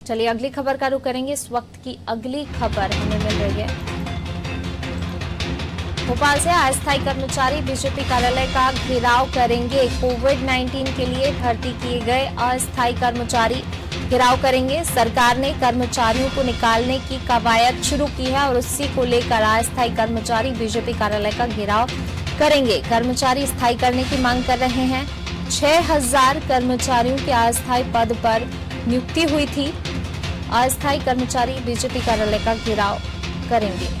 चलिए अगली खबर का रुख करेंगे। इस वक्त की अगली खबर हमें मिल रही है भोपाल से। अस्थायी कर्मचारी बीजेपी कार्यालय का घेराव करेंगे। कोविड-19 के लिए भर्ती किए गए अस्थायी कर्मचारी घेराव करेंगे। सरकार ने कर्मचारियों को निकालने की कवायद शुरू की है और उसी को लेकर अस्थायी कर्मचारी बीजेपी कार्यालय का घेराव करेंगे। कर्मचारी स्थायी करने की मांग कर रहे हैं। 6000 कर्मचारियों के अस्थायी पद पर नियुक्ति हुई थी। अस्थायी कर्मचारी बीजेपी कार्यालय का घेराव करेंगे।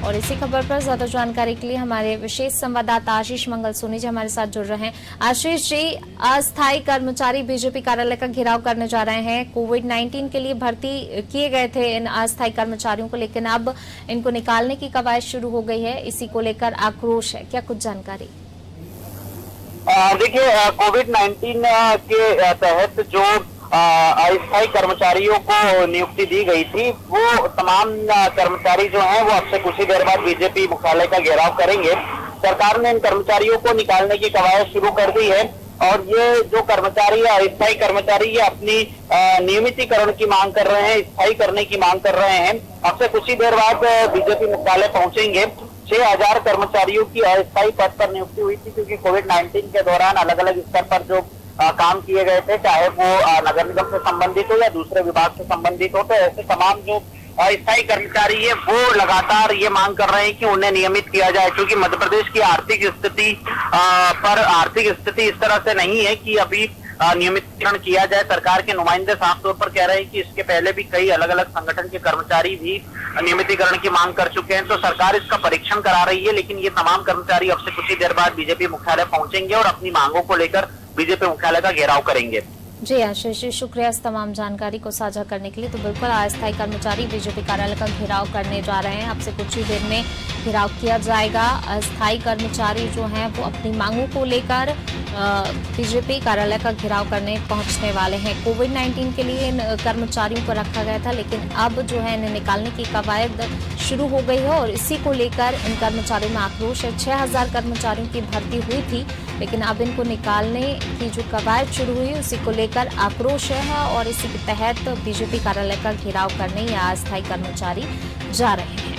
और इसी खबर पर ज्यादा जानकारी के लिए हमारे विशेष संवाददाता आशीष मंगल सोनी जी हमारे साथ जुड़ रहे हैं। आशीष जी, अस्थायी कर्मचारी बीजेपी कार्यालय का घेराव करने जा रहे हैं। कोविड-19 के लिए भर्ती किए गए थे इन अस्थायी कर्मचारियों को, लेकिन अब इनको निकालने की कवायद शुरू हो गई है। इसी को लेकर आक्रोश है, क्या कुछ जानकारी? देखिए, कोविड-19 के तहत जो अस्थायी कर्मचारियों को नियुक्ति दी गई थी, वो तमाम कर्मचारी जो हैं वो अब से कुछ ही देर बाद बीजेपी मुख्यालय का घेराव करेंगे। सरकार ने इन कर्मचारियों को निकालने की कवायद शुरू कर दी है और ये जो कर्मचारी है, अस्थायी कर्मचारी, ये अपनी नियमितीकरण की मांग कर रहे हैं, स्थायी करने की मांग कर रहे हैं। अब से कुछ ही देर बाद बीजेपी मुख्यालय पहुंचेंगे। 6000 कर्मचारियों की अस्थायी पद पर नियुक्ति हुई थी, क्योंकि कोविड-19 के दौरान अलग अलग स्तर पर जो काम किए गए थे, चाहे वो नगर निगम से संबंधित हो या दूसरे विभाग से संबंधित हो, तो ऐसे तमाम जो अस्थायी कर्मचारी है वो लगातार ये मांग कर रहे हैं कि उन्हें नियमित किया जाए, क्योंकि मध्य प्रदेश की आर्थिक स्थिति इस तरह से नहीं है कि अभी नियमितीकरण किया जाए। सरकार के नुमाइंदे साफ तौर पर कह रहे हैं कि इसके पहले भी कई अलग अलग संगठन के कर्मचारी भी नियमितीकरण की मांग कर चुके हैं, तो सरकार इसका परीक्षण करा रही है। लेकिन ये तमाम कर्मचारी अब से कुछ ही देर बाद बीजेपी मुख्यालय पहुंचेंगे और अपनी मांगों को लेकर बीजेपी मुख्यालय का घेराव करेंगे। जी आशीष जी, शुक्रिया इस तमाम जानकारी को साझा करने के लिए। तो बिल्कुल अस्थायी कर्मचारी बीजेपी कार्यालय का घेराव करने जा रहे हैं। अब से कुछ ही देर में घेराव किया जाएगा। अस्थायी कर्मचारी जो हैं वो अपनी मांगों को लेकर बीजेपी कार्यालय का घेराव करने पहुंचने वाले हैं। कोविड-19 के लिए इन कर्मचारियों को रखा गया था, लेकिन अब जो है इन्हें निकालने की कवायद शुरू हो गई है और इसी को लेकर इन कर्मचारियों में आक्रोश है। 6000 कर्मचारियों की भर्ती हुई थी, लेकिन अब इनको निकालने की जो कवायद शुरू हुई उसी को लेकर आक्रोश है और इसी के तहत बीजेपी कार्यालय का घेराव करने ये अस्थायी कर्मचारी जा रहे हैं।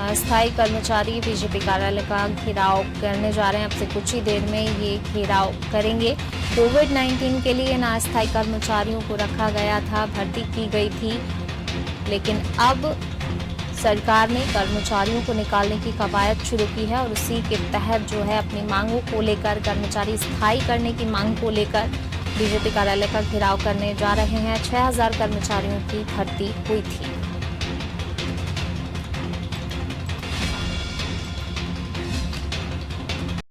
अस्थायी कर्मचारी बीजेपी कार्यालय का घेराव करने जा रहे हैं। अब से कुछ ही देर में ये घेराव करेंगे। कोविड-19 के लिए इन अस्थायी कर्मचारियों को रखा गया था, भर्ती की गई थी, लेकिन अब सरकार ने कर्मचारियों को निकालने की कवायद शुरू की है और उसी के तहत जो है अपनी मांगों को लेकर, कर्मचारी स्थायी करने की मांग को लेकर बीजेपी कार्यालय का घेराव करने जा रहे हैं। 6000 कर्मचारियों की भर्ती हुई थी।